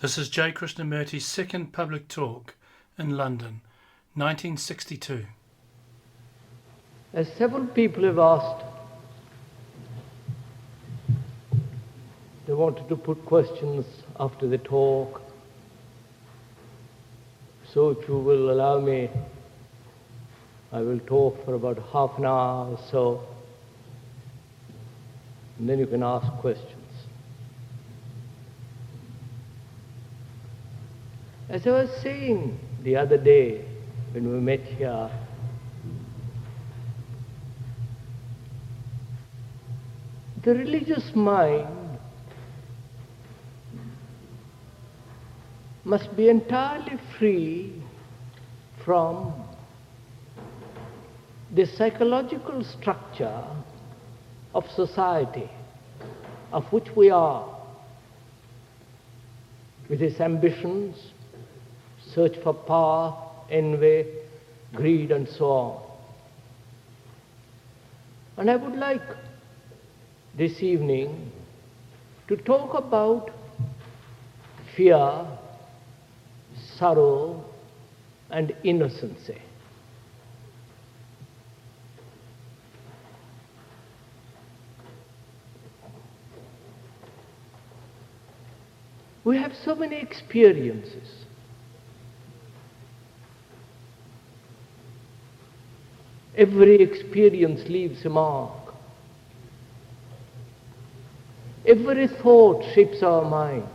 This is J. Krishnamurti's second public talk in London, 1962. As several people have asked, they wanted to put questions after the talk. So if you will allow me, I will talk for about half an hour or so, and then you can ask questions. As I was saying the other day when we met here, the religious mind must be entirely free from the psychological structure of society, of which we are, with its ambitions, search for power, envy, greed, and so on. And I would like this evening to talk about fear, sorrow, and innocency. We have so many experiences. Every experience leaves a mark. Every thought shapes our mind.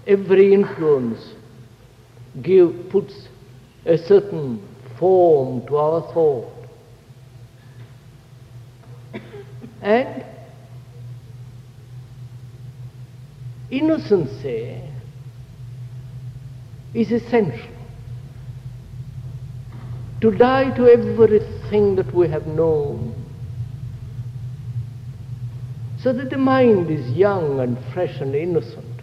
Every influence puts a certain form to our thought. And innocency is essential. To die to everything that we have known, so that the mind is young and fresh and innocent.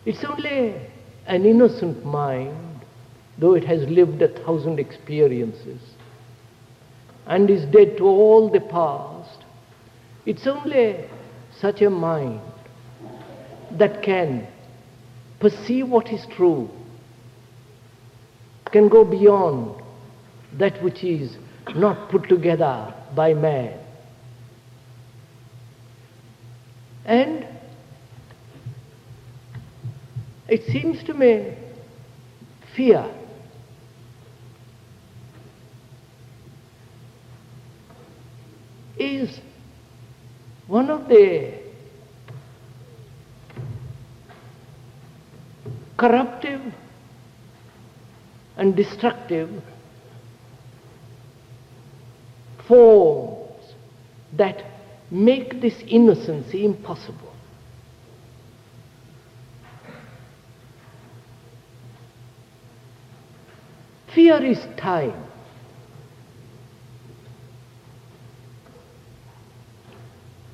It's only an innocent mind, though it has lived 1,000 experiences and is dead to all the past. It's only such a mind that can perceive what is true, can go beyond that which is not put together by man. And it seems to me fear is one of the corruptive and destructive forms that make this innocency impossible. Fear is time.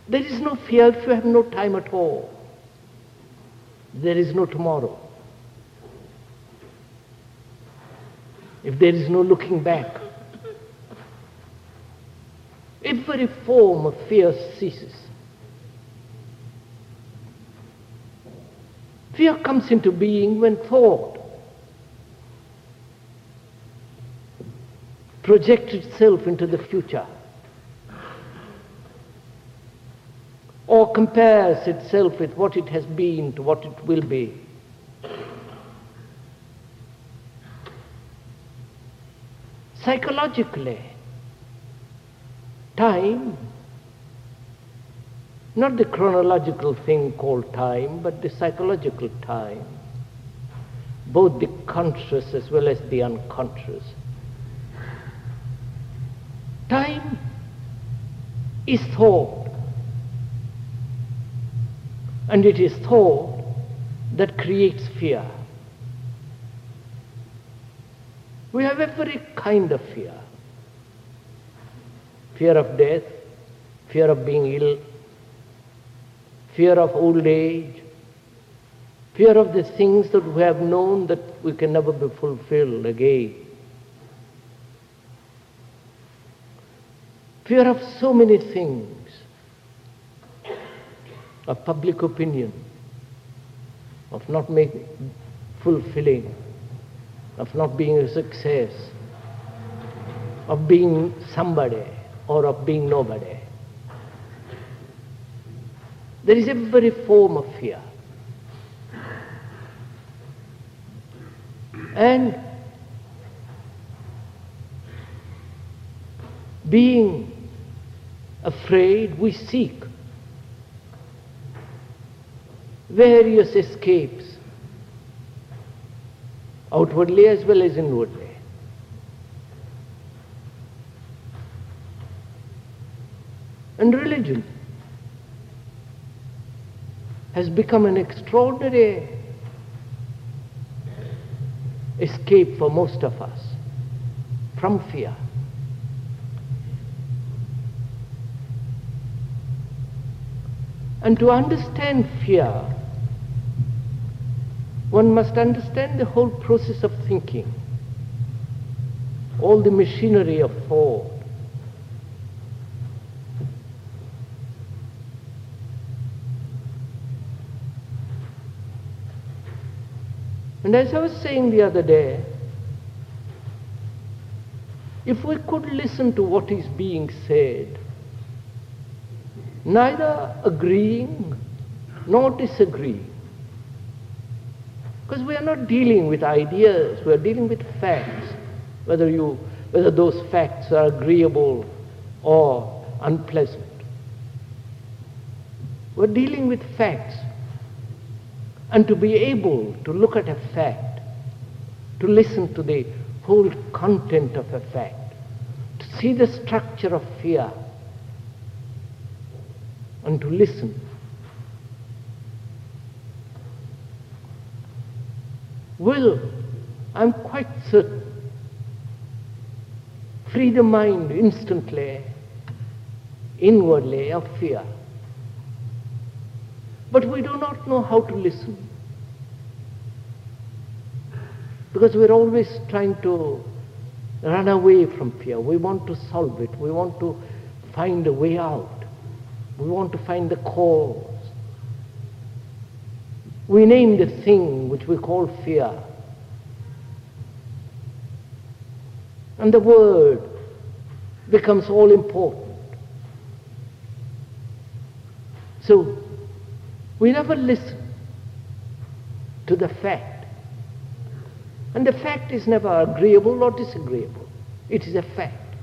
There is no fear if you have no time at all. There is no tomorrow. If there is no looking back, every form of fear ceases. Fear comes into being when thought projects itself into the future or compares itself with what it has been to what it will be. Psychologically, time, not the chronological thing called time, but the psychological time, both the conscious as well as the unconscious. Time is thought, and it is thought that creates fear. We have every kind of fear. Fear of death, fear of being ill, fear of old age, fear of the things that we have known that we can never be fulfilled again. fear of so many things. of public opinion, of not fulfilling, of not being a success, of being somebody or of being nobody. There is every form of fear. And being afraid, we seek various escapes, outwardly as well as inwardly. And religion has become an extraordinary escape for most of us from fear. And to understand fear, one must understand the whole process of thinking, all the machinery of thought. And as I was saying the other day, if we could listen to what is being said, neither agreeing nor disagreeing, because we are not dealing with ideas, we are dealing with facts, whether those facts are agreeable or unpleasant. We're dealing with facts. And to be able to look at a fact, to listen to the whole content of a fact, to see the structure of fear, and to listen, will, I'm quite certain, free the mind instantly, inwardly, of fear. But we do not know how to listen, because we're always trying to run away from fear. We want to solve it. We want to find a way out. We want to find the cause. We name the thing which we call fear. And the word becomes all important. So, we never listen to the fact. And the fact is never agreeable or disagreeable. It is a fact.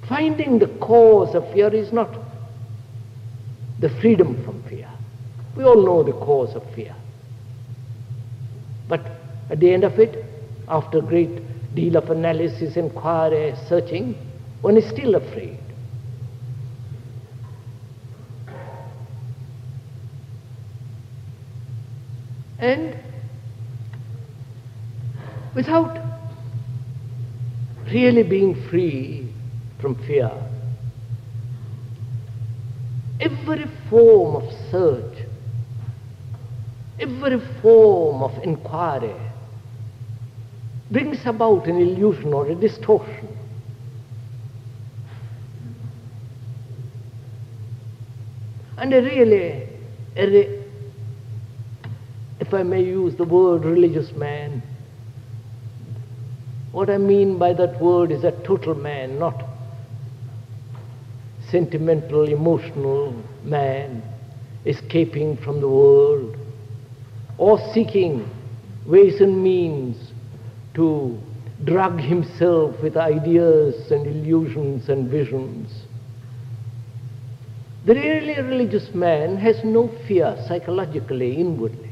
Finding the cause of fear is not the freedom from fear. We all know the cause of fear. But at the end of it, after a great deal of analysis, inquiry, searching, one is still afraid. And without really being free from fear, every form of search, every form of inquiry brings about an illusion or a distortion. And if I may use the word religious man, what I mean by that word is a total man, not sentimental, emotional man, escaping from the world, or seeking ways and means to drug himself with ideas and illusions and visions. The really religious man has no fear psychologically, inwardly.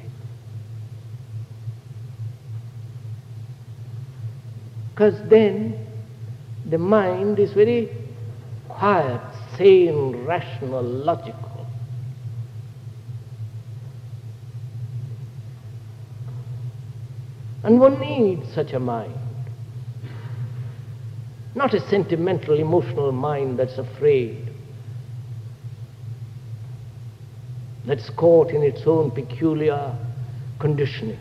Because then the mind is very quiet, sane, rational, logical. And one needs such a mind. Not a sentimental, emotional mind that's afraid, that's caught in its own peculiar conditioning.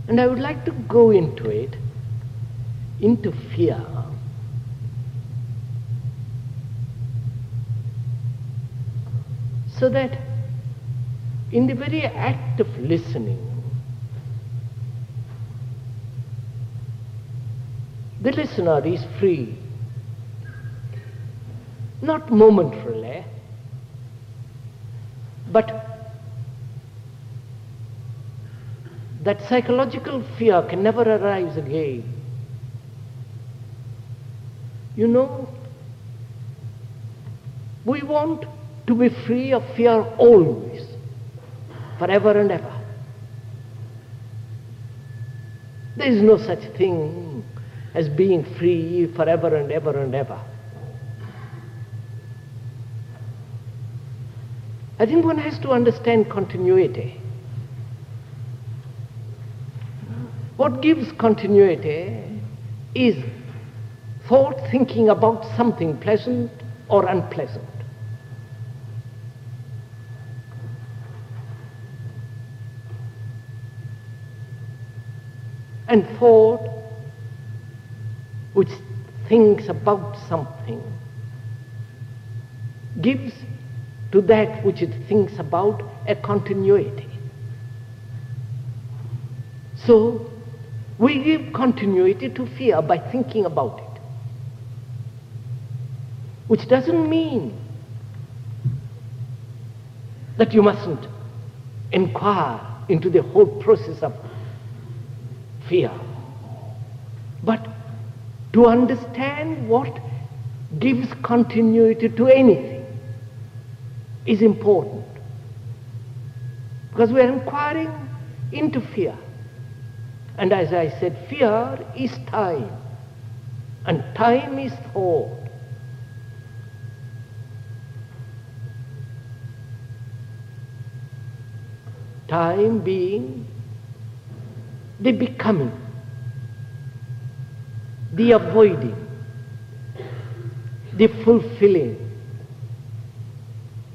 And I would like to go into it, into fear, so that in the very act of listening, the listener is free, not momentarily, but that psychological fear can never arise again. You know, we want to be free of fear always, forever and ever. There is no such thing as being free forever and ever and ever. I think one has to understand continuity. What gives continuity is thought thinking about something pleasant or unpleasant. And thought which thinks about something gives to that which it thinks about a continuity. So we give continuity to fear by thinking about it, which doesn't mean that you mustn't inquire into the whole process of fear, but to understand what gives continuity to anything is important, because we are inquiring into fear. And as I said, fear is time, and time is thought. Time being the becoming, the avoiding, the fulfilling.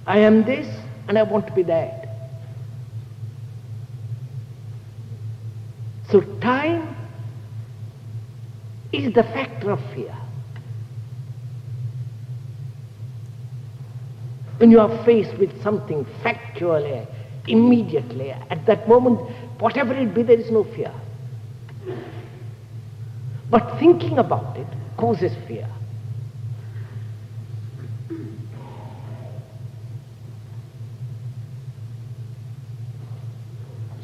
I am this and I want to be that. So time is the factor of fear. When you are faced with something factually, immediately, at that moment, whatever it be, there is no fear. But thinking about it causes fear.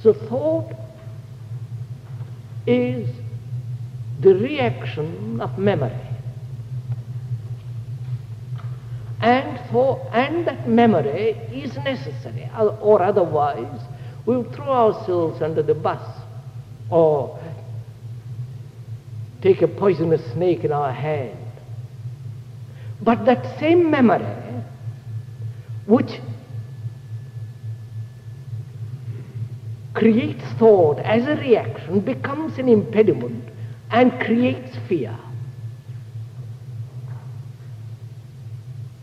So thought is the reaction of memory. And that memory is necessary, or otherwise we will throw ourselves under the bus, or take a poisonous snake in our hand. But that same memory, which creates thought as a reaction, becomes an impediment and creates fear.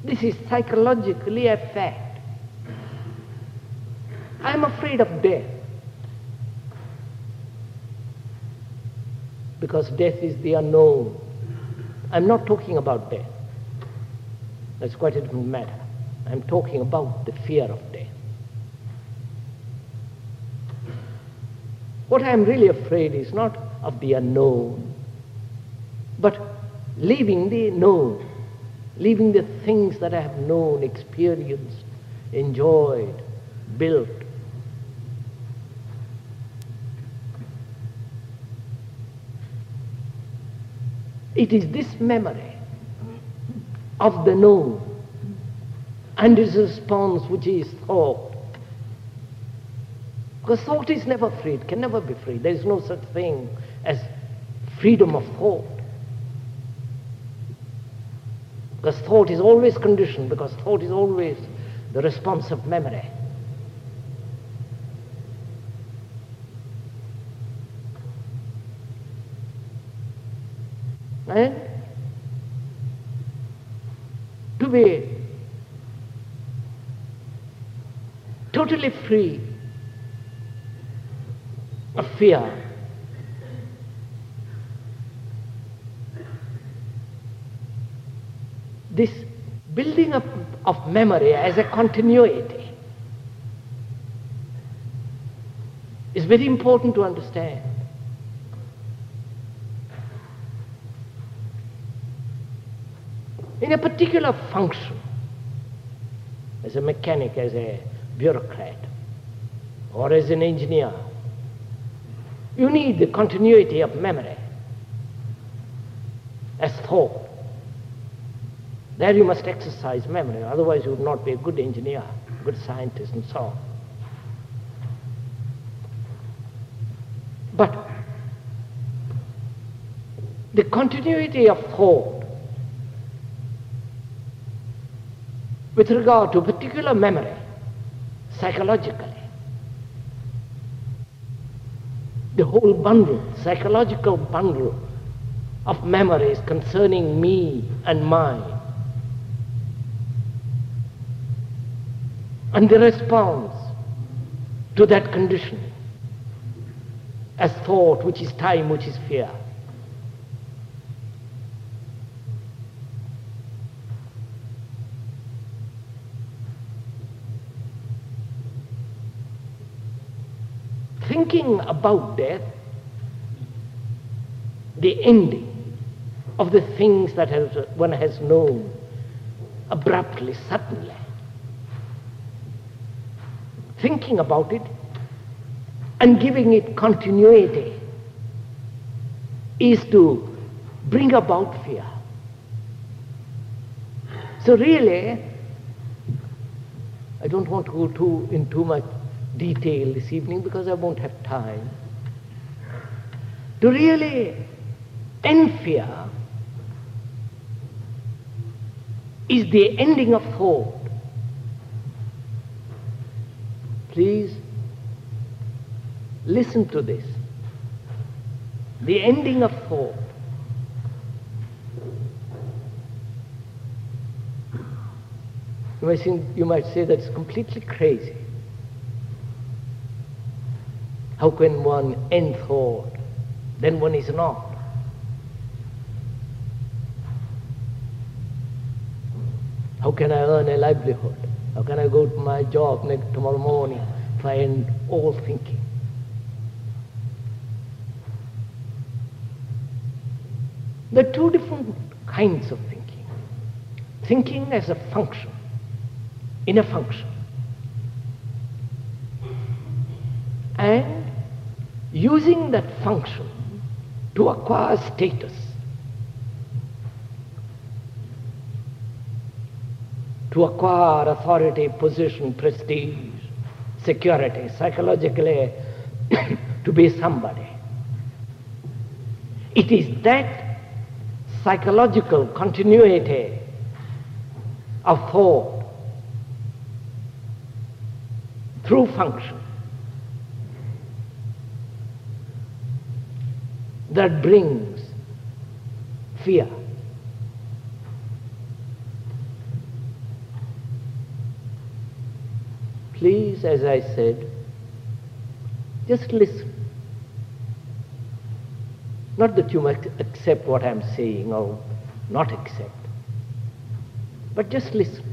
This is psychologically a fact. I am afraid of death because death is the unknown. I'm not talking about death. That's quite a different matter. I'm talking about the fear of death. What I'm really afraid is not of the unknown, but leaving the known, leaving the things that I have known, experienced, enjoyed, built. It is this memory of the known and its response which is thought. Because thought is never free, it can never be free. There is no such thing as freedom of thought. Because thought is always conditioned, because thought is always the response of memory. And to be totally free of fear this building up of memory as a continuity is very important to understand. In a particular function, as a mechanic, as a bureaucrat, or as an engineer, you need the continuity of memory as thought. There you must exercise memory, otherwise you would not be a good engineer, a good scientist, and so on. But the continuity of thought with regard to particular memory, psychologically, the whole bundle, psychological bundle of memories concerning me and mine, and the response to that condition as thought, which is time, which is fear. Thinking about death, the ending of the things that one has known abruptly, suddenly. Thinking about it and giving it continuity is to bring about fear. So really, I don't want to go in too much detail this evening because I won't have time. To really end fear is the ending of thought. Please listen to this. The ending of thought. You might say that's completely crazy. How can one end thought? Then one is not. How can I earn a livelihood? How can I go to my job tomorrow morning if I end all thinking? There are two different kinds of thinking. Thinking as a function, in a function, and using that function to acquire status, to acquire authority, position, prestige, security, psychologically to be somebody. It is that psychological continuity of thought through function that brings fear. Please, as I said, just listen. Not that you must accept what I'm saying or not accept, but just listen.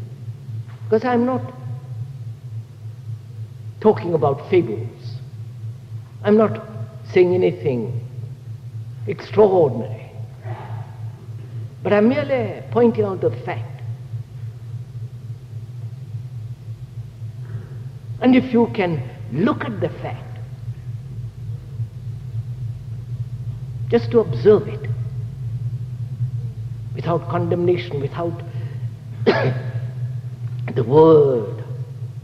Because I'm not talking about fables. I'm not saying anything extraordinary. But I'm merely pointing out the fact. And if you can look at the fact, just to observe it, without condemnation, without the word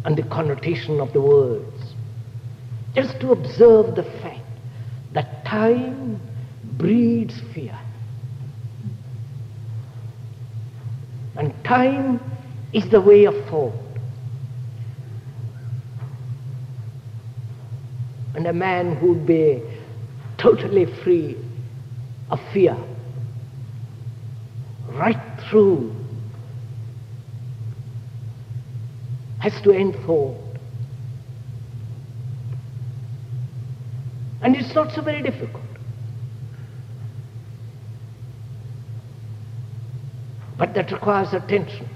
and the connotation of the words, just to observe the fact that time breeds fear. And time is the way of thought. And a man who would be totally free of fear, right through, has to end thought. And it's not so very difficult. But that requires attention.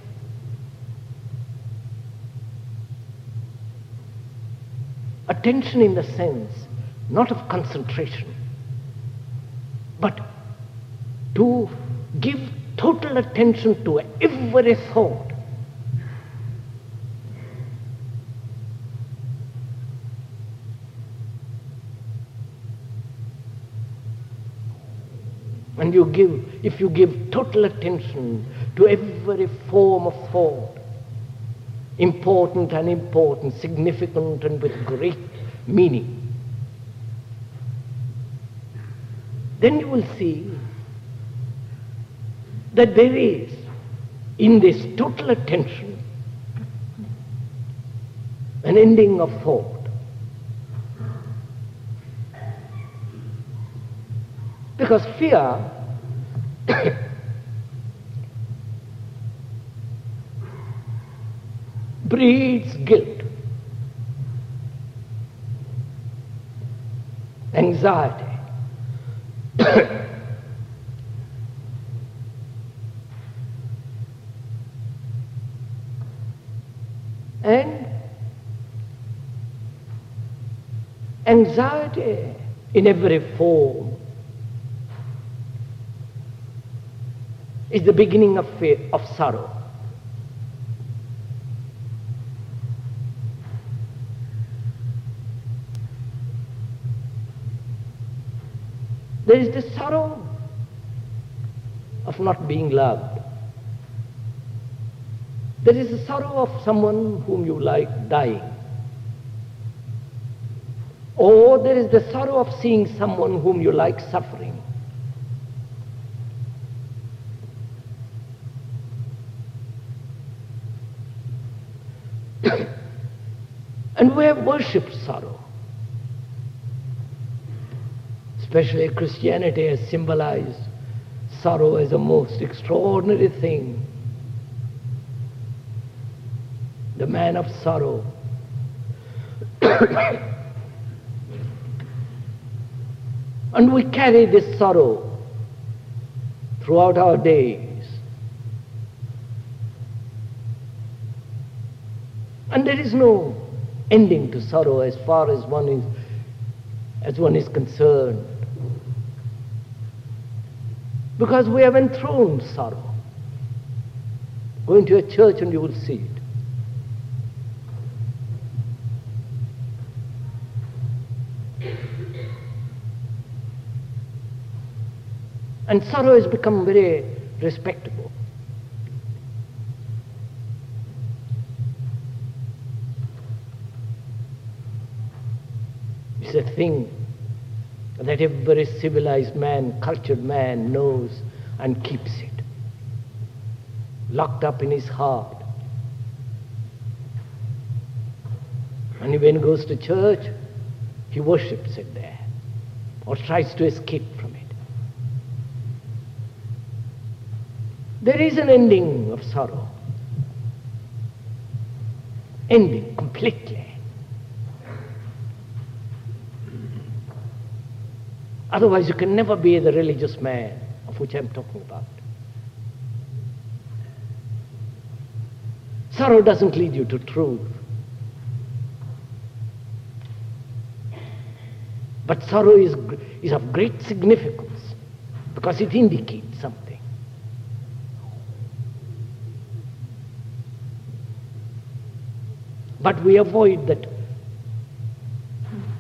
Attention in the sense, not of concentration, but to give total attention to every thought. And if you give total attention to every form of thought, important and unimportant, significant and with great meaning, then you will see that there is, in this total attention, an ending of thought. Because fear breeds guilt, anxiety, and anxiety in every form is the beginning of fear, of sorrow. There is the sorrow of not being loved. There is the sorrow of someone whom you like dying. Or there is the sorrow of seeing someone whom you like suffering. And we have worshipped sorrow. Especially Christianity has symbolized sorrow as a most extraordinary thing. The man of sorrow. And we carry this sorrow throughout our days. And there is no ending to sorrow as far as one is concerned. Because we have enthroned sorrow. Go into a church and you will see it. And sorrow has become very respectable. It's a thing that every civilized man, cultured man knows and keeps it, locked up in his heart. And when he goes to church, he worships it there, or tries to escape from it. There is an ending of sorrow. Ending completely. Otherwise you can never be the religious man of which I'm talking about. Sorrow doesn't lead you to truth. But sorrow is of great significance because it indicates something. But we avoid that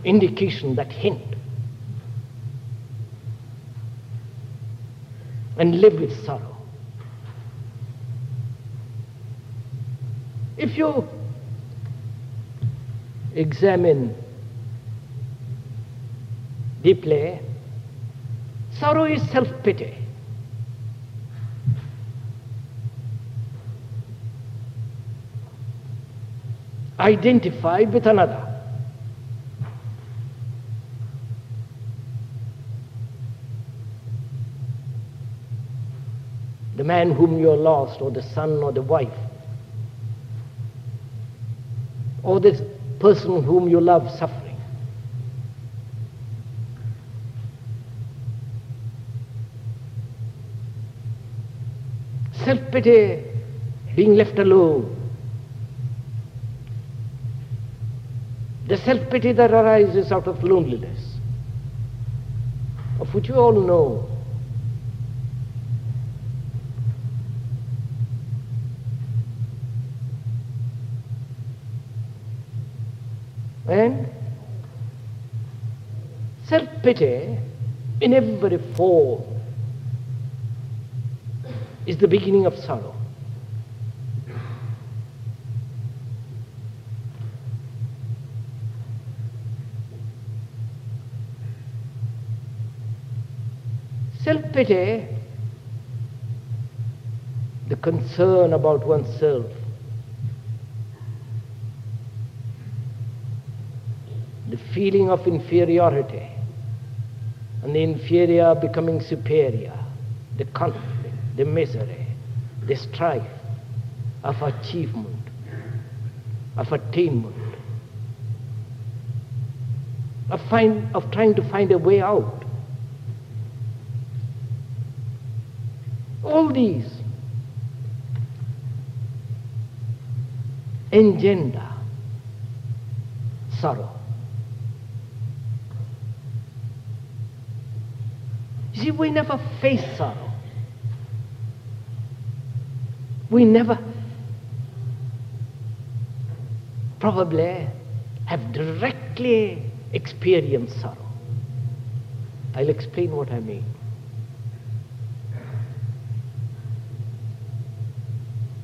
indication, that hint, and live with sorrow. If you examine deeply, sorrow is self-pity. Identified with another. The man whom you are lost, or the son or the wife, or this person whom you love suffering. self-pity, being left alone, the self-pity that arises out of loneliness, of which we all know. And self-pity in every form is the beginning of sorrow. Self-pity, the concern about oneself, the feeling of inferiority, and the inferior becoming superior, the conflict, the misery, the strife of achievement, of attainment, of trying to find a way out. All these engender sorrow. You see, we never face sorrow. We never probably have directly experienced sorrow. I'll explain what I mean.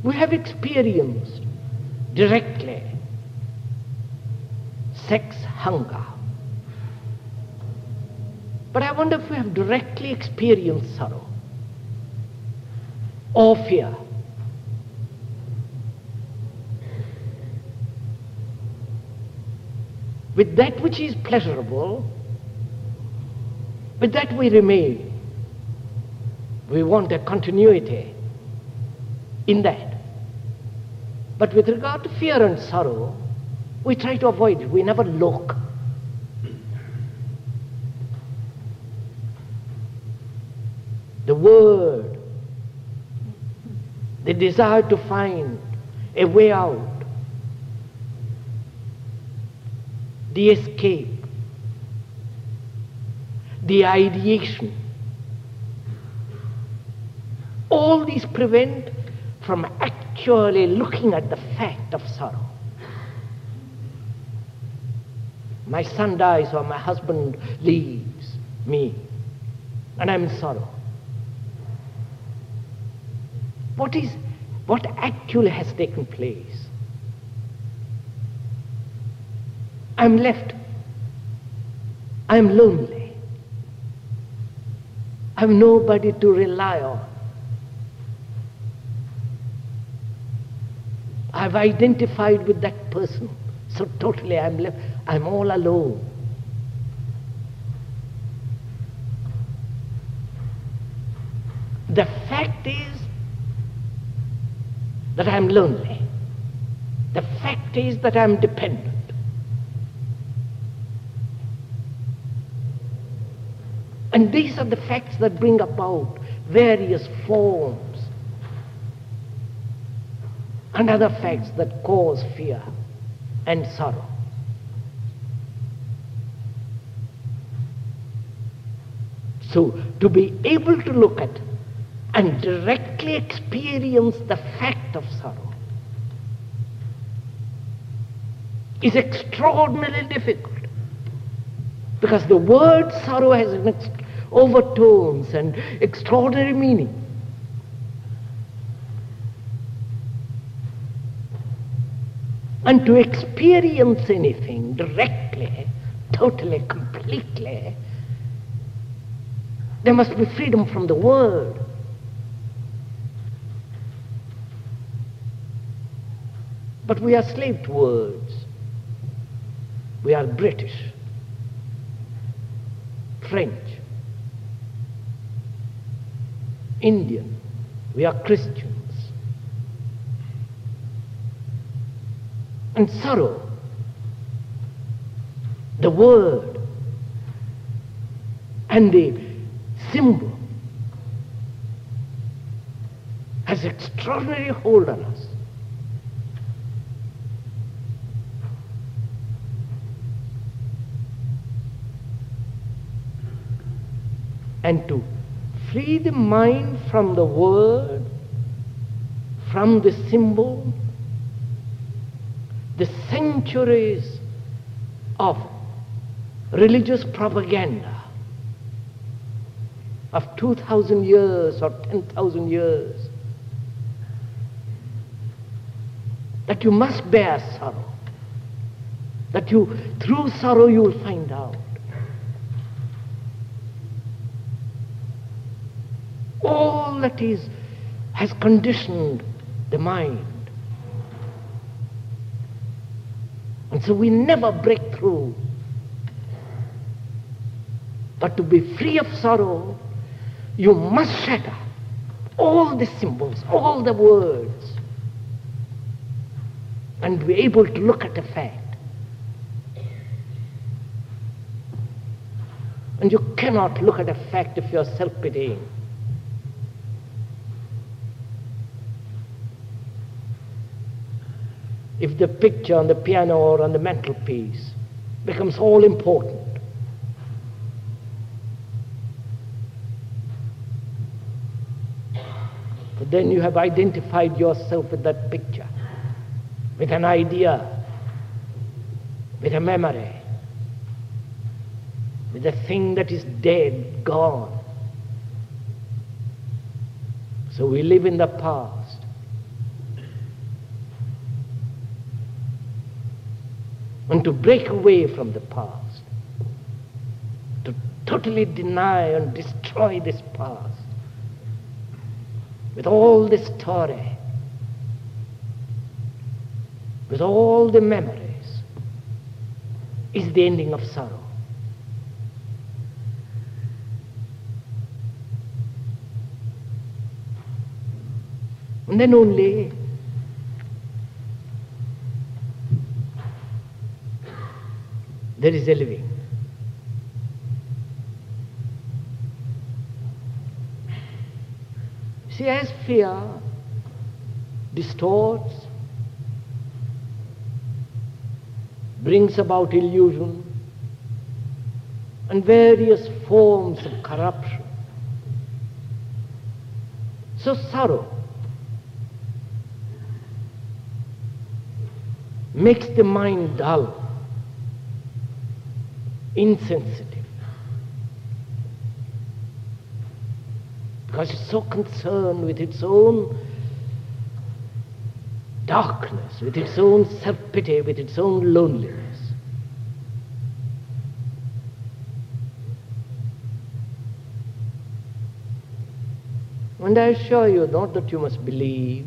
We have experienced directly sex hunger. But I wonder if we have directly experienced sorrow or fear. With that which is pleasurable, with that we remain. We want a continuity in that. But with regard to fear and sorrow, we try to avoid it. We never look. The word, the desire to find a way out, the escape, the ideation, all these prevent from actually looking at the fact of sorrow. My son dies or my husband leaves me and I'm in sorrow. What actually has taken place? I'm left. I'm lonely. I have nobody to rely on. I've identified with that person, so totally I'm left. I'm all alone. The fact is that I'm lonely. The fact is that I'm dependent. And these are the facts that bring about various forms and other facts that cause fear and sorrow. So, to be able to look at and directly experience the fact of sorrow is extraordinarily difficult, because the word sorrow has overtones and extraordinary meaning. And to experience anything directly, totally, completely, there must be freedom from the word. But we are slave to words. We are British, French, Indian, we are Christians. And sorrow, the word and the symbol has has extraordinary hold on us. And to free the mind from the word, from the symbol, the centuries of religious propaganda of 2,000 years or 10,000 years, that you must bear sorrow, that you, through sorrow, you will find out. All that has conditioned the mind. And so we never break through. But to be free of sorrow, you must shatter all the symbols, all the words, and be able to look at a fact. And you cannot look at a fact if you are self-pitying. If the picture on the piano or on the mantelpiece becomes all important, but then you have identified yourself with that picture, with an idea, with a memory, with a thing that is dead, gone. So we live in the past. And to break away from the past, to totally deny and destroy this past, with all the story, with all the memories, is the ending of sorrow. And then only there is a living. See, as fear distorts, brings about illusion and various forms of corruption, so sorrow makes the mind dull, insensitive, because it's so concerned with its own darkness, with its own self-pity, with its own loneliness. And I assure you, not that you must believe,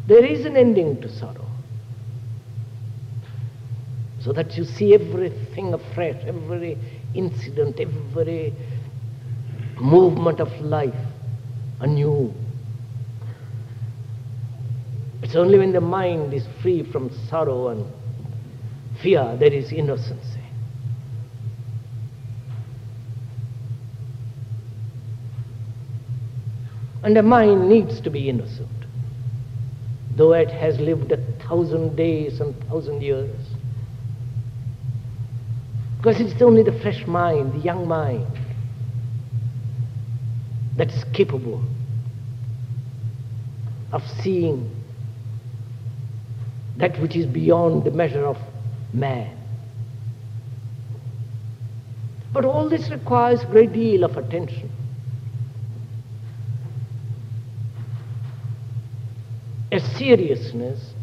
there is an ending to sorrow, so that you see everything afresh, every incident, every movement of life anew. It's only when the mind is free from sorrow and fear there is innocency. And the mind needs to be innocent, though it has lived 1,000 days and 1,000 years. Because it's only the fresh mind, the young mind, that is capable of seeing that which is beyond the measure of man. But all this requires a great deal of attention. A seriousness,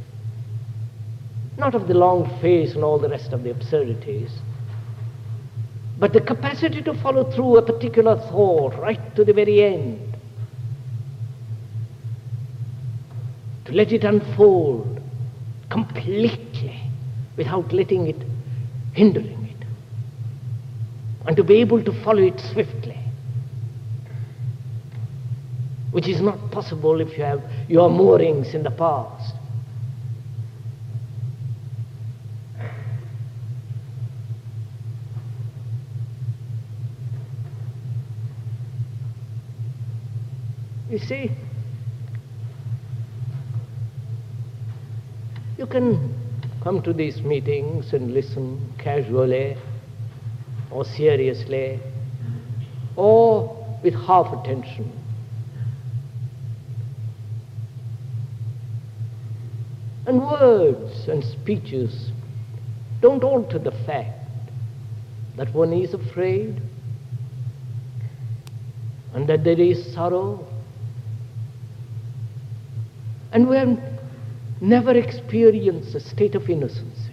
not of the long face and all the rest of the absurdities, but the capacity to follow through a particular thought right to the very end, to let it unfold completely without letting it, hindering it, and to be able to follow it swiftly, which is not possible if you have your moorings in the past. You see, you can come to these meetings and listen casually or seriously or with half attention. And words and speeches don't alter the fact that one is afraid and that there is sorrow. And we have never experienced a state of innocency.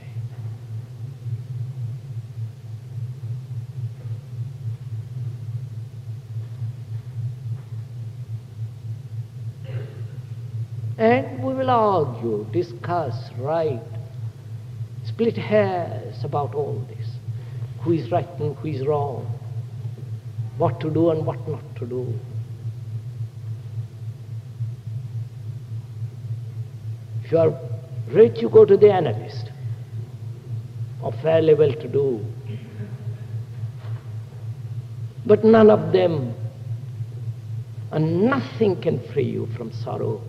And we will argue, discuss, write, split hairs about all this. Who is right and who is wrong, what to do and what not to do. If you are rich, you go to the analyst, or fairly well-to-do. But none of them, and nothing can free you from sorrow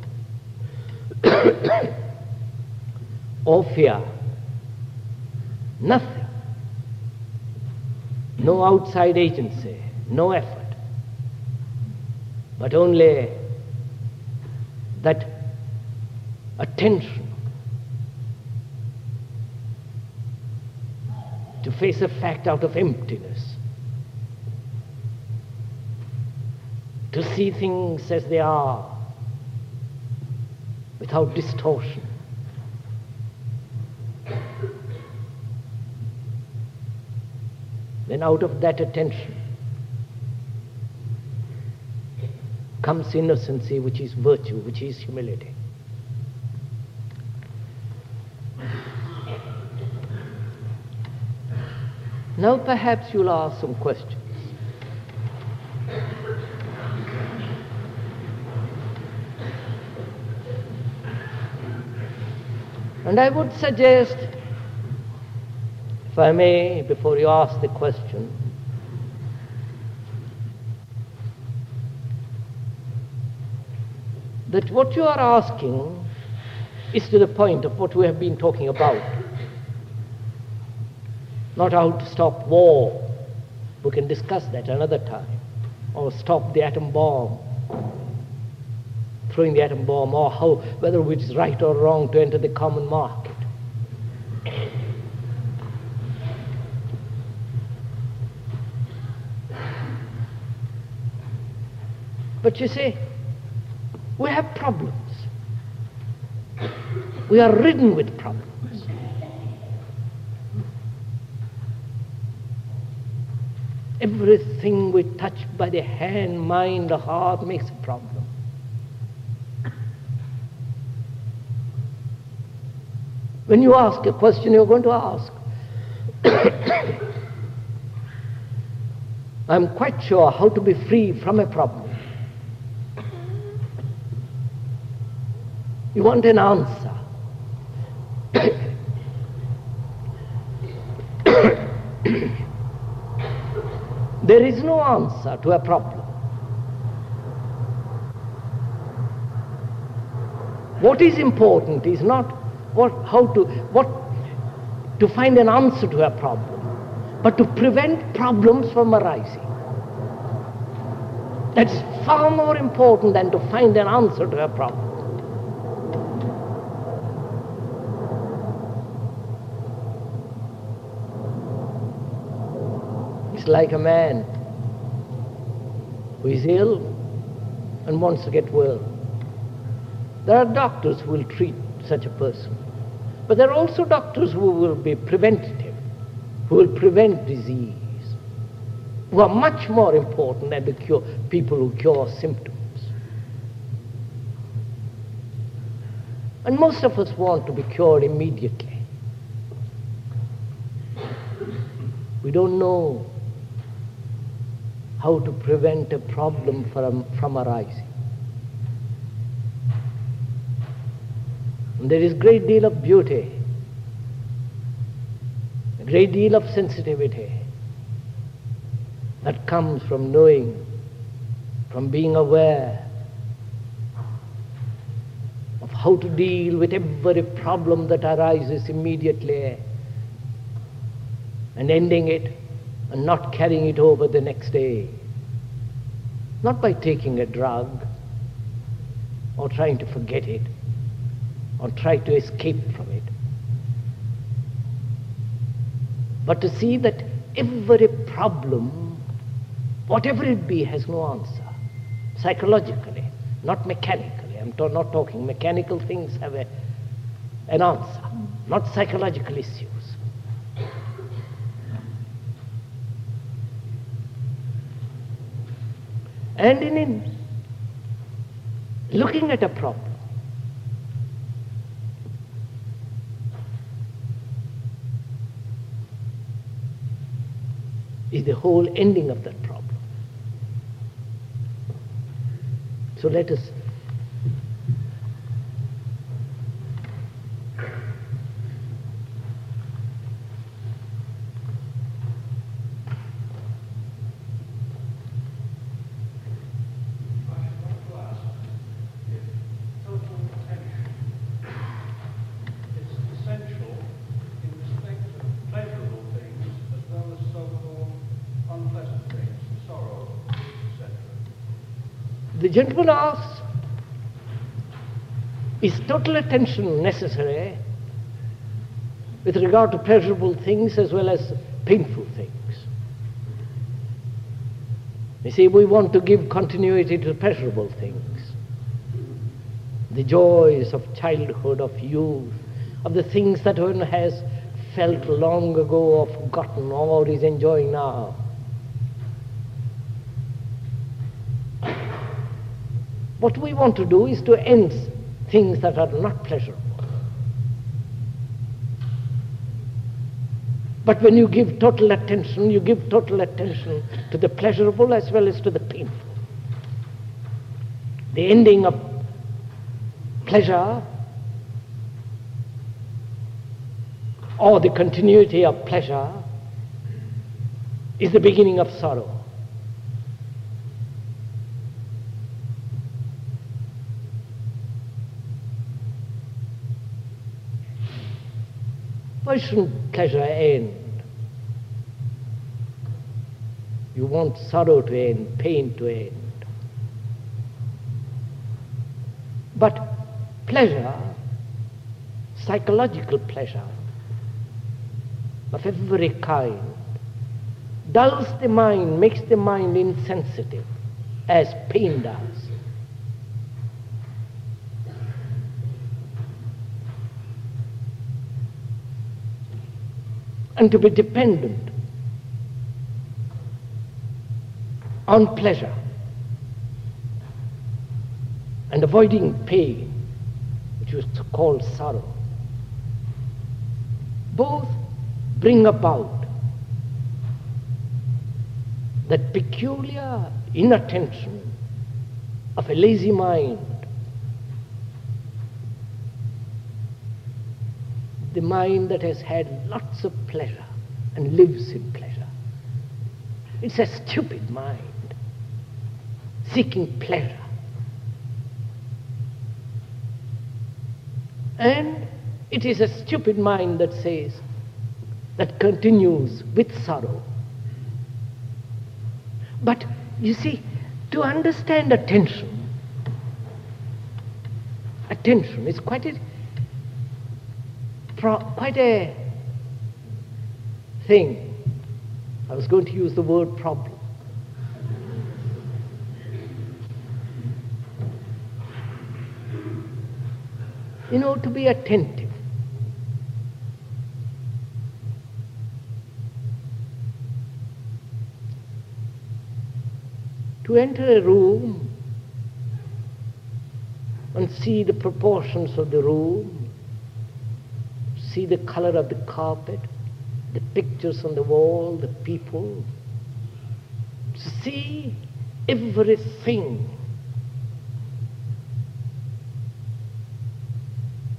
or fear. Nothing. No outside agency, no effort, but only that attention to face a fact out of emptiness, to see things as they are without distortion. Then out of that attention comes innocency, which is virtue, which is humility. Now perhaps you'll ask some questions. And I would suggest, if I may, before you ask the question, that what you are asking is to the point of what we have been talking about. Not how to stop war. We can discuss that another time. Or stop the atom bomb, throwing the atom bomb, or how, whether it is right or wrong to enter the common market. But you see, we have problems. We are ridden with problems. Everything we touch by the hand, mind, or heart makes a problem. When you ask a question, you're going to ask. I'm quite sure how to be free from a problem. You want an answer. There is no answer to a problem. What is important is not to find an answer to a problem, but to prevent problems from arising. That's far more important than to find an answer to a problem. It's like a man who is ill and wants to get well. There are doctors who will treat such a person. But there are also doctors who will be preventative, who will prevent disease, who are much more important than the people who cure symptoms. And most of us want to be cured immediately. We don't know how to prevent a problem from arising. And there is a great deal of beauty, a great deal of sensitivity that comes from knowing, from being aware how to deal with every problem that arises immediately and ending it and not carrying it over the next day. Not by taking a drug or trying to forget it or try to escape from it, but to see that every problem, whatever it be, has no answer. Psychologically, not mechanically. I'm not talking mechanical things have an answer, not psychological issues. And in looking at a problem, is the whole ending of that problem. So let us the gentleman asks, is total attention necessary with regard to pleasurable things as well as painful things? You see, we want to give continuity to pleasurable things, the joys of childhood, of youth, of the things that one has felt long ago or forgotten or is enjoying now. What we want to do is to end things that are not pleasurable. But when you give total attention, you give total attention to the pleasurable as well as to the painful. The ending of pleasure or the continuity of pleasure is the beginning of sorrow. Why shouldn't pleasure end? You want sorrow to end, pain to end. But pleasure, psychological pleasure of every kind, dulls the mind, makes the mind insensitive, as pain does. And to be dependent on pleasure and avoiding pain, which is called sorrow, both bring about that peculiar inattention of a lazy mind, the mind that has had lots of pleasure and lives in pleasure. It's a stupid mind, seeking pleasure. And it is a stupid mind that says, that continues with sorrow. But you see, to understand attention is quite a thing. I was going to use the word problem. You know, to be attentive. To enter a room and see the proportions of the room, see the color of the carpet, the pictures on the wall, the people, to see everything.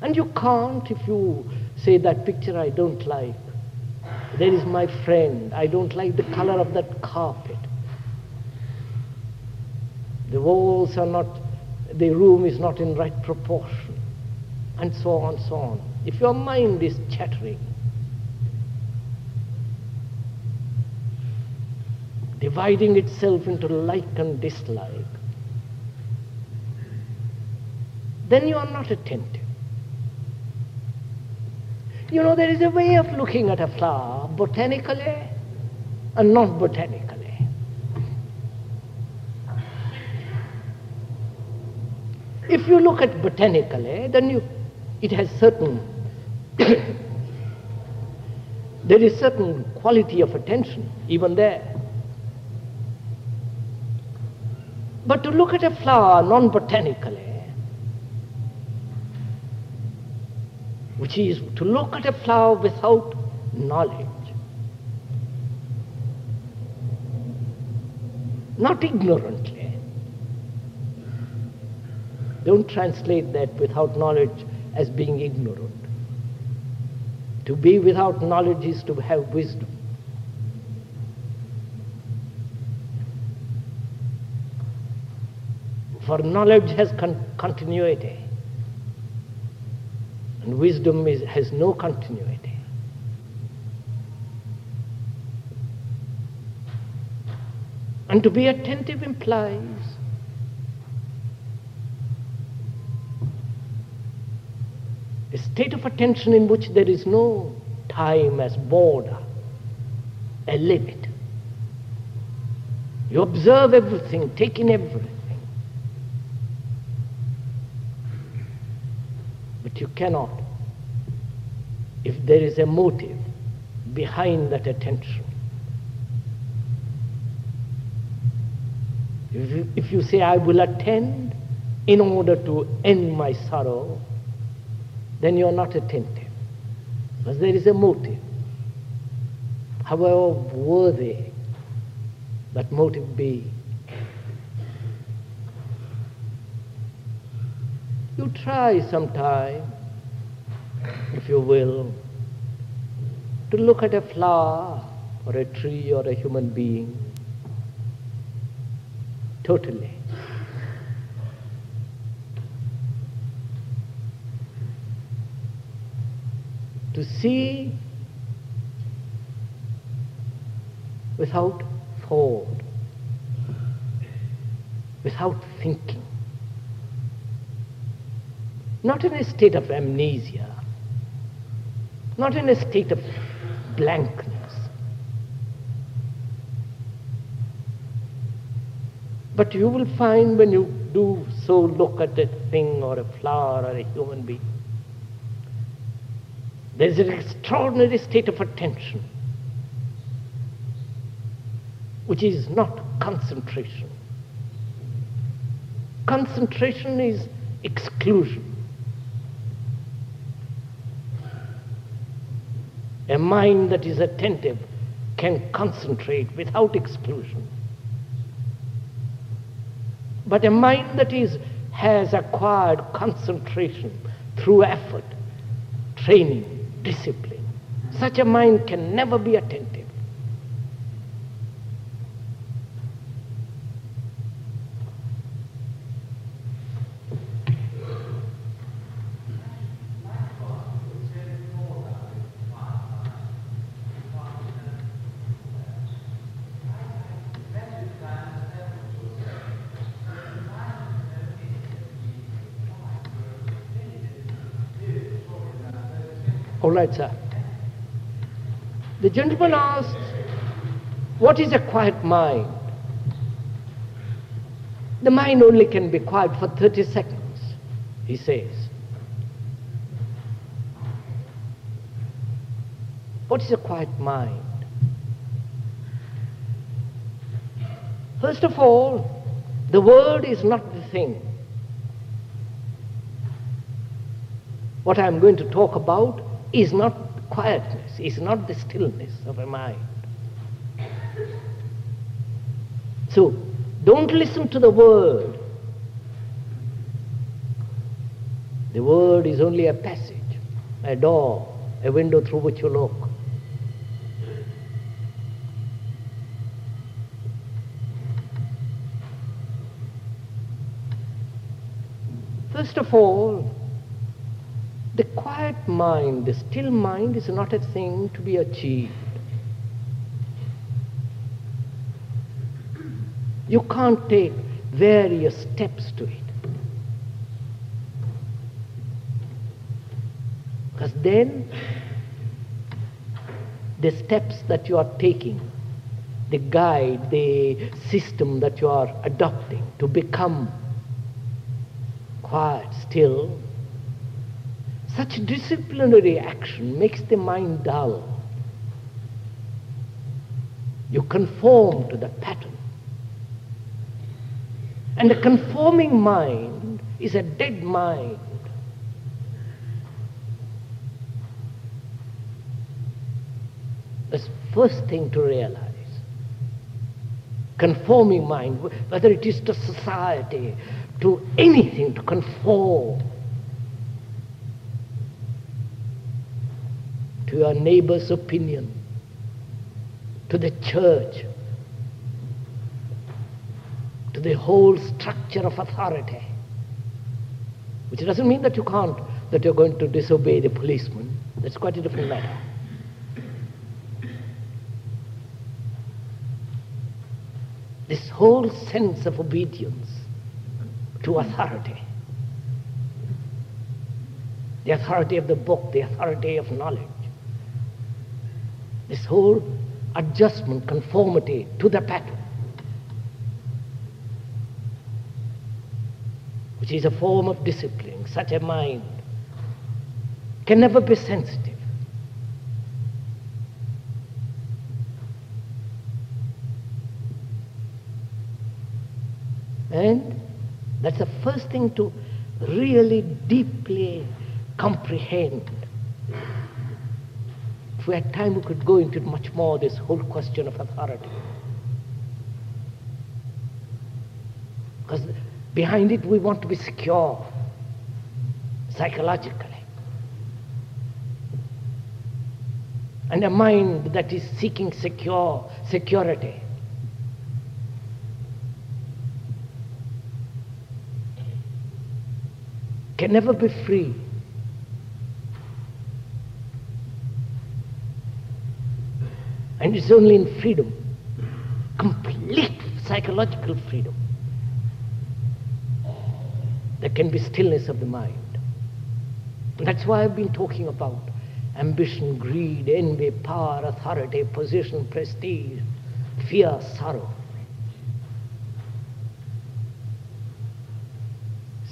And you can't, if you say that picture I don't like, there is my friend, I don't like the color of that carpet. The walls are not, the room is not in right proportion. and so on, so on. If your mind is chattering, dividing itself into like and dislike, then you are not attentive. You know, there is a way of looking at a flower botanically and not botanically. If you look at botanically, then it has certain, there is certain quality of attention even there. But to look at a flower non-botanically, which is to look at a flower without knowledge, not ignorantly. Don't translate that without knowledge as being ignorant. To be without knowledge is to have wisdom. For knowledge has continuity, and wisdom has no continuity. And to be attentive implies a state of attention in which there is no time as border, a limit. You observe everything, take in everything. But you cannot, if there is a motive behind that attention. If you say, I will attend in order to end my sorrow, then you are not attentive, because there is a motive, however worthy that motive be. You try sometime, if you will, to look at a flower or a tree or a human being totally. To see without thought, without thinking, not in a state of amnesia, not in a state of blankness, but you will find when you do so look at a thing or a flower or a human being, there is an extraordinary state of attention, which is not concentration. Concentration is exclusion. A mind that is attentive can concentrate without exclusion. But a mind that has acquired concentration through effort, training, discipline, such a mind can never be attentive. All right, sir. The gentleman asked, what is a quiet mind? The mind only can be quiet for 30 seconds, he says. What is a quiet mind? First of all, the word is not the thing. What I am going to talk about is not quietness, is not the stillness of a mind. So, don't listen to the word. The word is only a passage, a door, a window through which you look. First of all, The quiet mind, the still mind is not a thing to be achieved. You can't take various steps to it. Because then the steps that you are taking, the guide, the system that you are adopting to become quiet, still, such disciplinary action makes the mind dull. You conform to the pattern. And a conforming mind is a dead mind. That's the first thing to realize. Conforming mind, whether it is to society, to anything, to conform to your neighbor's opinion, to the church, to the whole structure of authority, which doesn't mean that that you're going to disobey the policeman. That's quite a different matter. This whole sense of obedience to authority, the authority of the book, the authority of knowledge, this whole adjustment, conformity to the pattern, which is a form of discipline, such a mind can never be sensitive. And that's the first thing to really deeply comprehend. If we had time, we could go into much more this whole question of authority. Because behind it we want to be secure, psychologically. And a mind that is seeking security can never be free. And it's only in freedom, complete psychological freedom, there can be stillness of the mind. And that's why I've been talking about ambition, greed, envy, power, authority, position, prestige, fear, sorrow.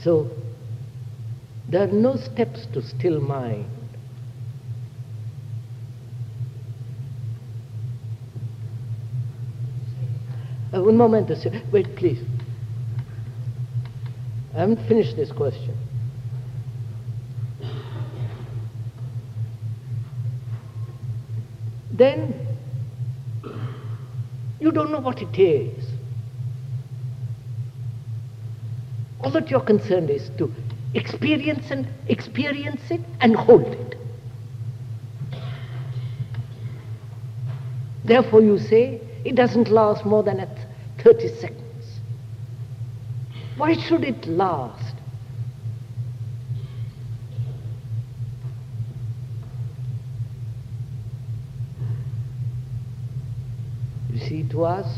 So there are no steps to still mind. One moment, wait please. I haven't finished this question. Then you don't know what it is. All that you're concerned is to experience it and hold it. Therefore you say it doesn't last more than 30 seconds. Why should it last? You see, to us,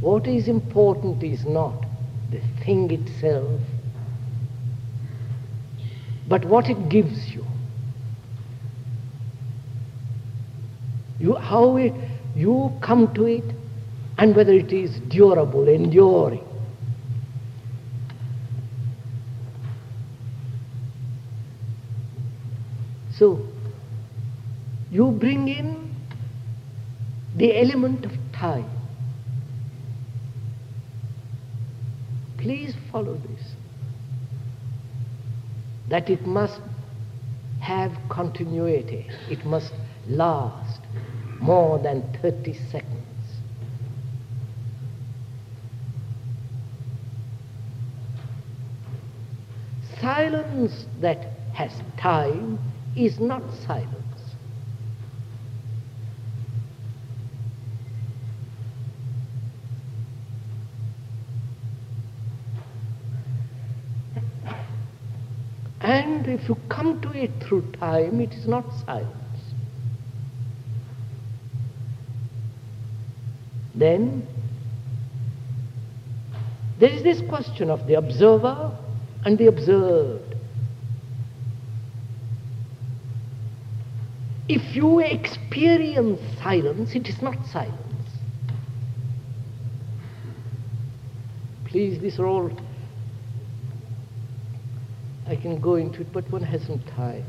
what is important is not the thing itself, but what it gives you. How you come to it, and whether it is durable, enduring. So, you bring in the element of time. Please follow this. That it must have continuity. It must last more than 30 seconds. Silence that has time is not silence. And if you come to it through time, it is not silence. Then there is this question of the observer and the observed. If you experience silence, it is not silence. Please, these are all, I can go into it, but one hasn't time.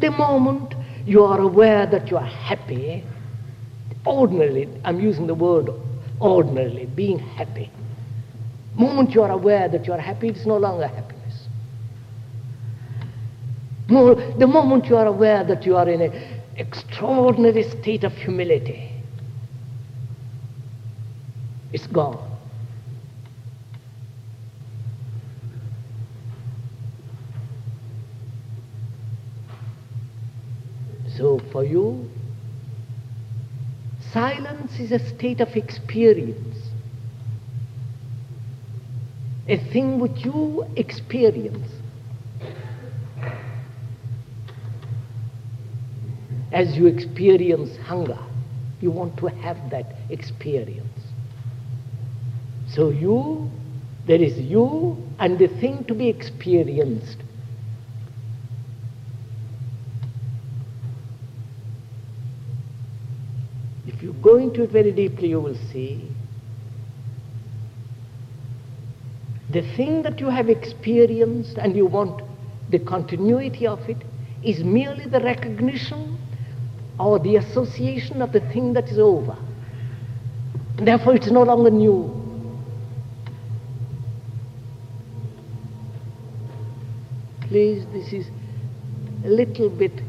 The moment you are aware that you are happy, ordinarily, I'm using the word ordinarily, being happy. The moment you are aware that you are happy, it's no longer happiness. The moment you are aware that you are in an extraordinary state of humility, it's gone. So for you, silence is a state of experience, a thing which you experience. As you experience hunger, you want to have that experience. So there is you and the thing to be experienced. If you go into it very deeply, you will see the thing that you have experienced and you want the continuity of it is merely the recognition or the association of the thing that is over. Therefore, it's no longer new. Please, this is a little bit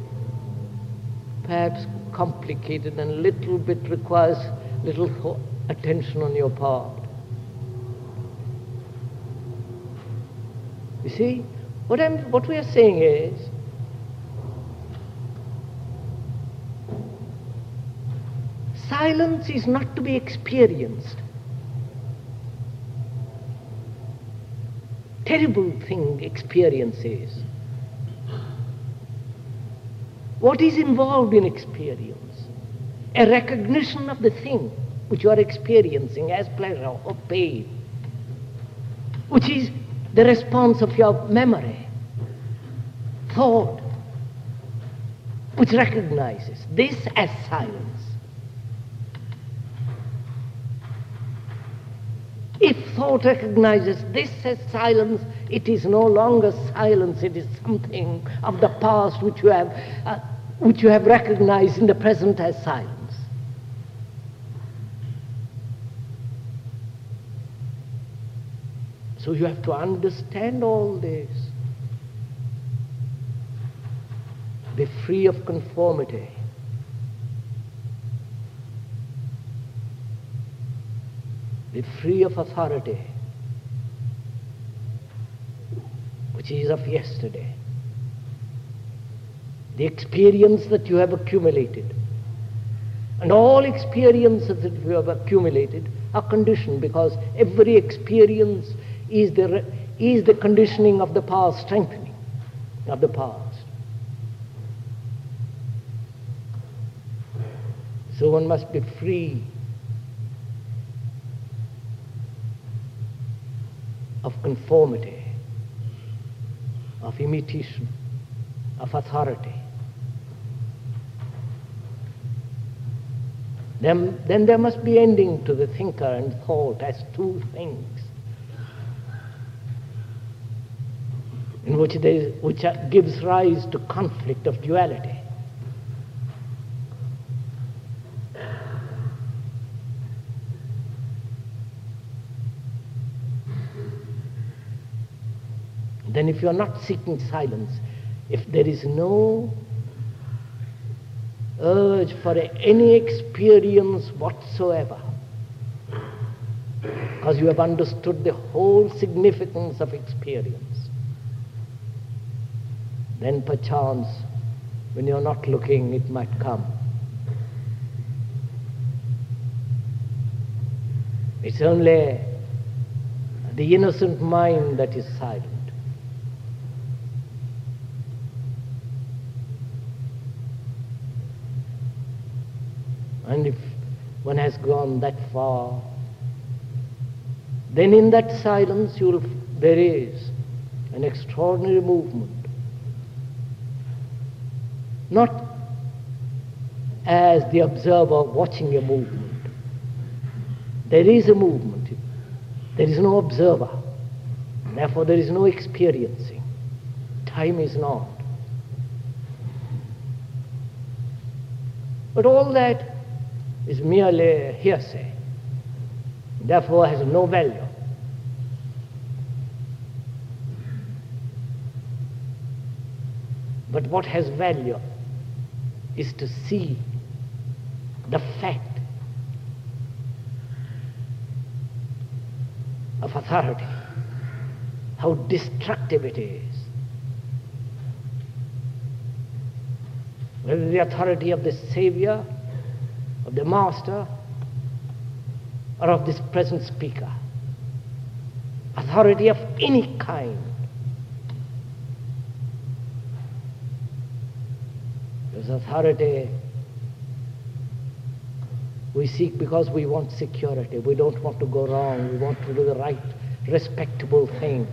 perhaps complicated and a little bit requires little attention on your part. You see, what we are saying is, silence is not to be experienced. Terrible thing experience is. What is involved in experience? A recognition of the thing which you are experiencing as pleasure or pain, which is the response of your memory, thought, which recognizes this as silence. If thought recognizes this as silence, it is no longer silence, it is something of the past which you have recognized in the present as silence. So you have to understand all this. Be free of conformity. Be free of authority, which is of yesterday. The experience that you have accumulated, and all experiences that you have accumulated are conditioned, because every experience is the conditioning of the past, strengthening of the past. So one must be free of conformity, of imitation, of authority. Then there must be ending to the thinker and thought as two things, in which gives rise to conflict of duality. Then if you are not seeking silence, if there is no urge for any experience whatsoever, because you have understood the whole significance of experience, then perchance, when you are not looking, it might come. It's only, the innocent mind that is silent. And if one has gone that far, then in that silence there is an extraordinary movement. Not as the observer watching a movement. There is a movement. There is no observer. Therefore there is no experiencing. Time is not. But all that is merely hearsay. Therefore has no value. But what has value is to see the fact of authority, how destructive it is. Whether the authority of the Savior, of the Master, or of this present speaker. Authority of any kind. This authority we seek because we want security. We don't want to go wrong. We want to do the right, respectable thing.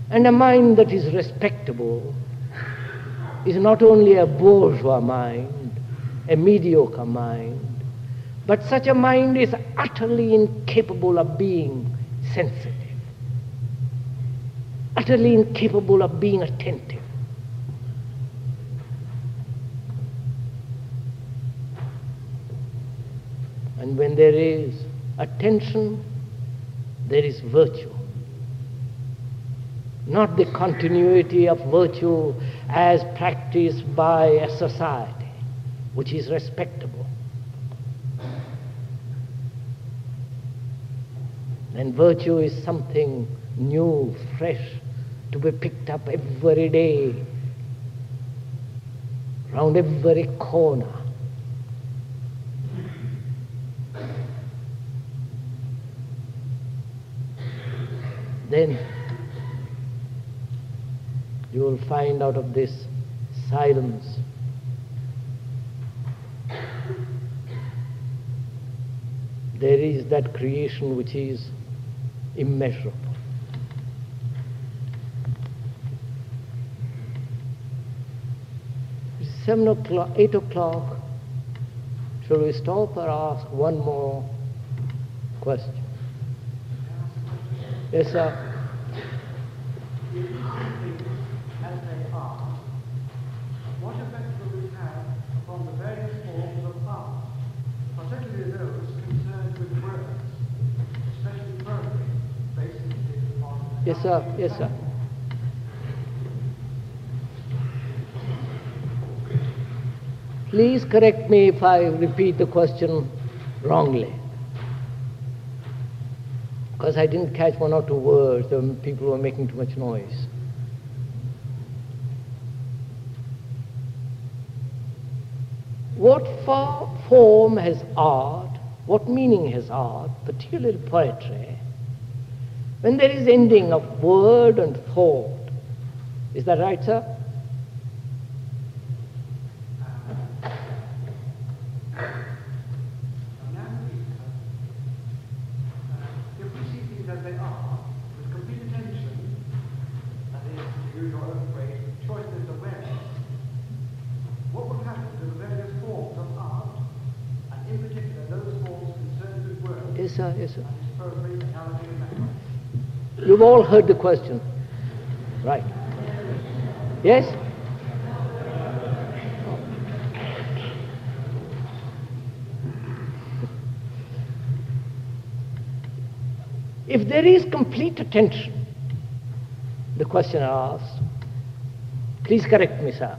And a mind that is respectable is not only a bourgeois mind, a mediocre mind, but such a mind is utterly incapable of being sensitive, utterly incapable of being attentive. And when there is attention, there is virtue. Not the continuity of virtue as practiced by a society, which is respectable. And virtue is something new, fresh, to be picked up every day, round every corner. Then you will find out of this silence there is that creation which is immeasurable. It's 7 o'clock, 8 o'clock. Shall we stop or ask one more question? Yes, sir. As they are, what effect will it have upon the various forms of art, particularly those concerned with words, especially poetry, based on... Yes, sir. Yes, sir. Please correct me if I repeat the question wrongly, because I didn't catch one or two words. The people were making too much noise. What form has art, what meaning has art, particularly poetry, when there is ending of word and thought? Is that right, sir? If we see things as they are, with complete attention, that is, to use your own phrase, choiceless awareness, what will happen to the various forms of art, and in particular those forms concerned with words? Yes, sir. Yes, sir. And its poetry, analogy, and language? You've all heard the question. Right. Yes? If there is complete attention, the questioner asks, please correct me, sir.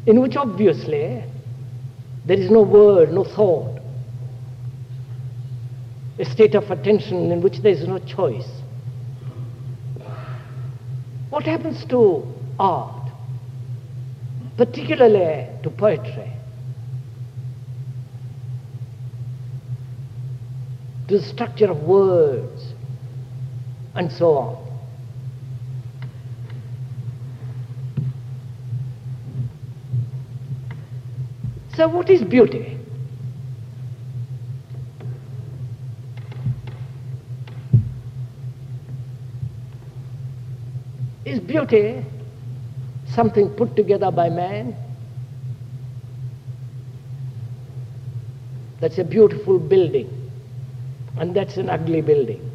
In which obviously there is no word, no thought, a state of attention in which there is no choice. What happens to art? particularly to poetry, to the structure of words, and so on. So what is beauty? Is beauty something put together by man? That's a beautiful building, and that's an ugly building.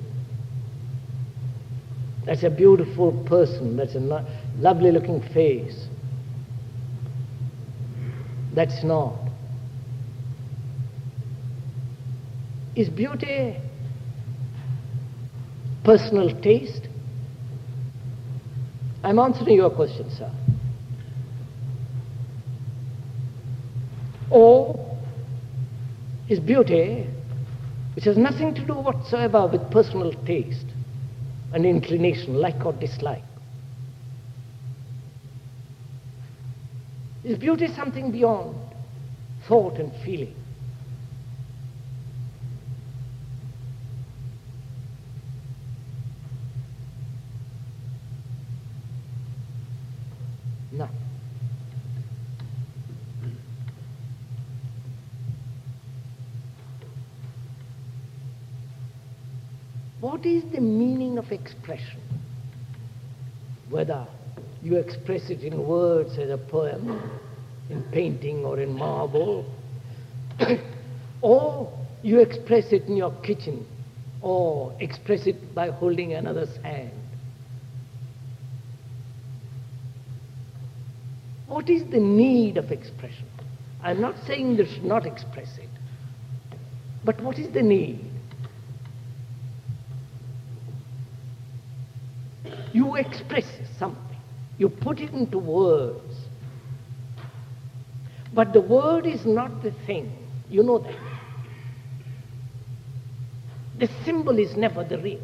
That's a beautiful person, that's a lovely looking face. That's not. Is beauty personal taste? I'm answering your question, sir. Or is beauty, which has nothing to do whatsoever with personal taste and inclination, like or dislike? Is beauty something beyond thought and feeling? No. What is the meaning of expression? Whether you express it in words as a poem, in painting or in marble, or you express it in your kitchen, or express it by holding another's hand. What is the need of expression? I'm not saying you should not express it, but what is the need? You express something. You put it into words. But the word is not the thing. You know that. The symbol is never the real.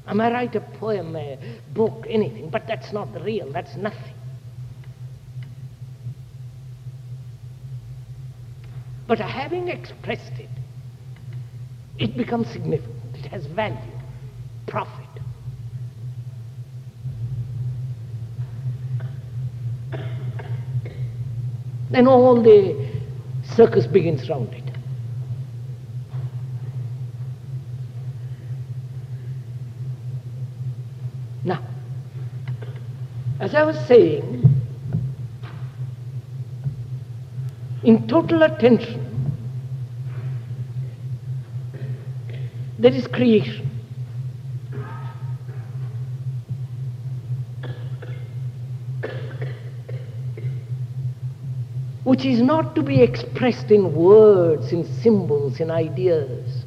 I may write a poem, a book, anything, but that's not the real. That's nothing. But having expressed it, it becomes significant. It has value, profit. Then all the circus begins round it. Now, as I was saying, in total attention, there is creation. Which is not to be expressed in words, in symbols, in ideas.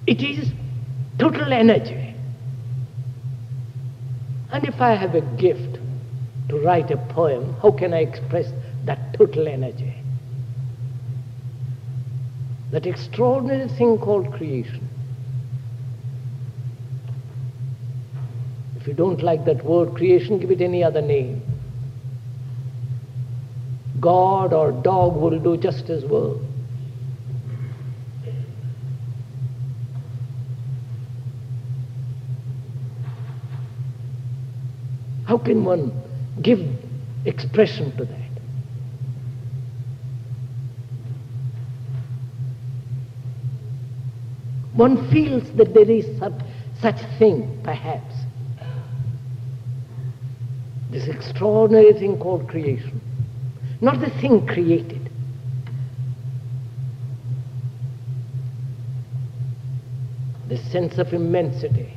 It is total energy. And if I have a gift to write a poem, how can I express that total energy? That extraordinary thing called creation. If you don't like that word creation, give it any other name. God or dog will do just as well. How can one give expression to that? One feels that there is such thing, perhaps. This extraordinary thing called creation. Not the thing created. The sense of immensity.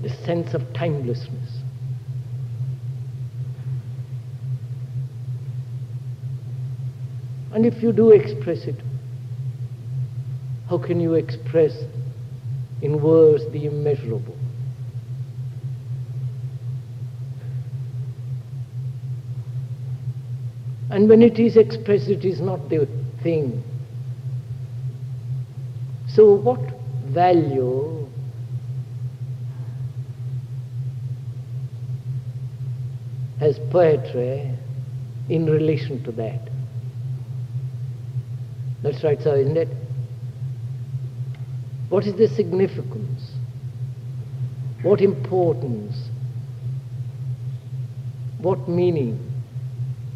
The sense of timelessness. And if you do express it, how can you express in words the immeasurable? And when it is expressed, it is not the thing. So what value has poetry in relation to that? That's right, sir, isn't it? What is the significance? What importance? What meaning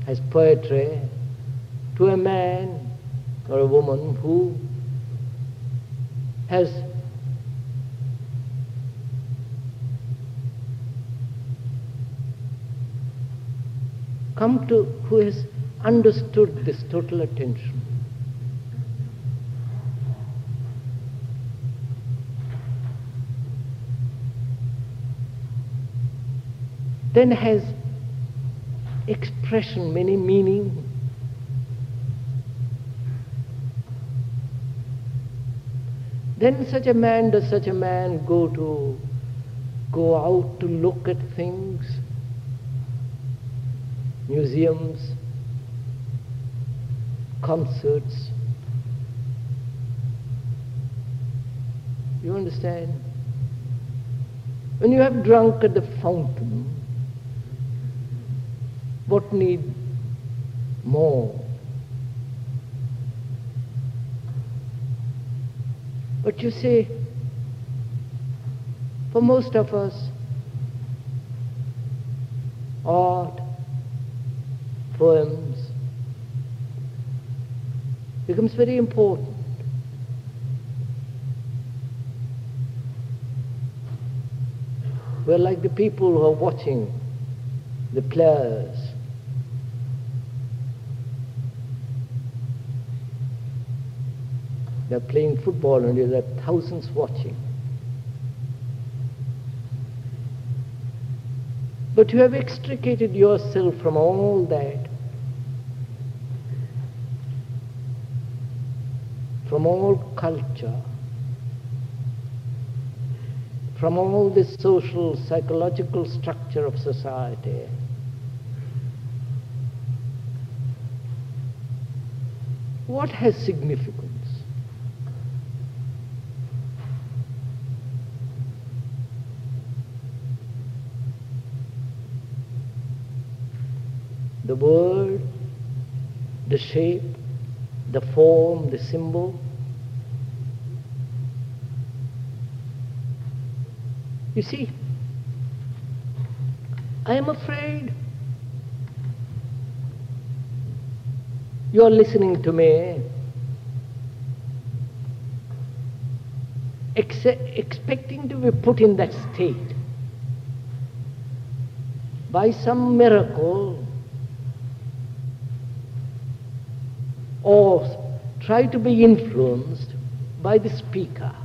has poetry to a man or a woman who has come to, who has understood this total attention? Then has expression many meaning? Then does such a man go out to look at things, museums, concerts? You understand? When you have drunk at the fountain, what need more? But you see, for most of us, art, poems, becomes very important. We're like the people who are watching the players. They're playing football and there are thousands watching. But you have extricated yourself from all that, from all culture, from all the social, psychological structure of society. What has significance? The word, the shape, the form, the symbol. You see, I am afraid you are listening to me, expecting to be put in that state by some miracle, or try to be influenced by the speaker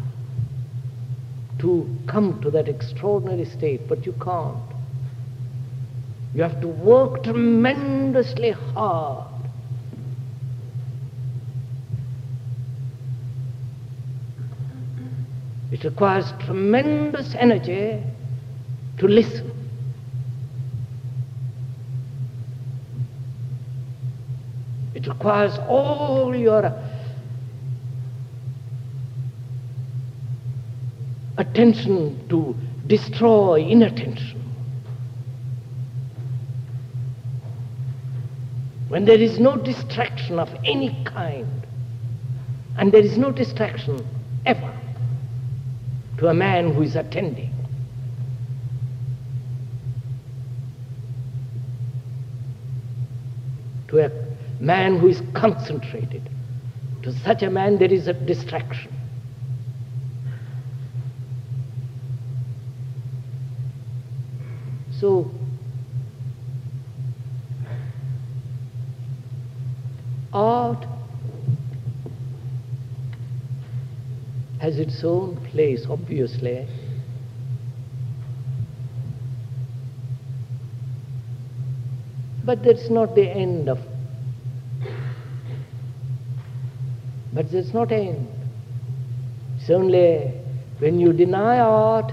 to come to that extraordinary state, but you can't. You have to work tremendously hard. It requires tremendous energy to listen. It requires all your attention to destroy inattention. When there is no distraction of any kind, and there is no distraction ever to a man who is attending, to a man who is concentrated, to such a man there is a distraction. So, art has its own place, obviously, but that's not the end of. But that's not end. It's only when you deny art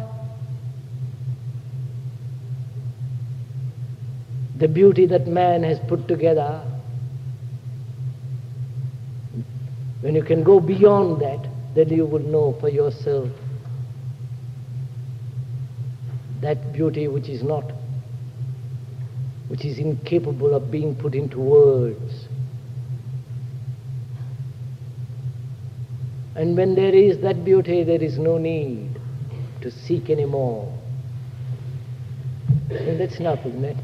the beauty that man has put together When you can go beyond that, then you will know for yourself that beauty which is incapable of being put into words. And when there is that beauty, there is no need to seek any more. And that's enough, isn't it?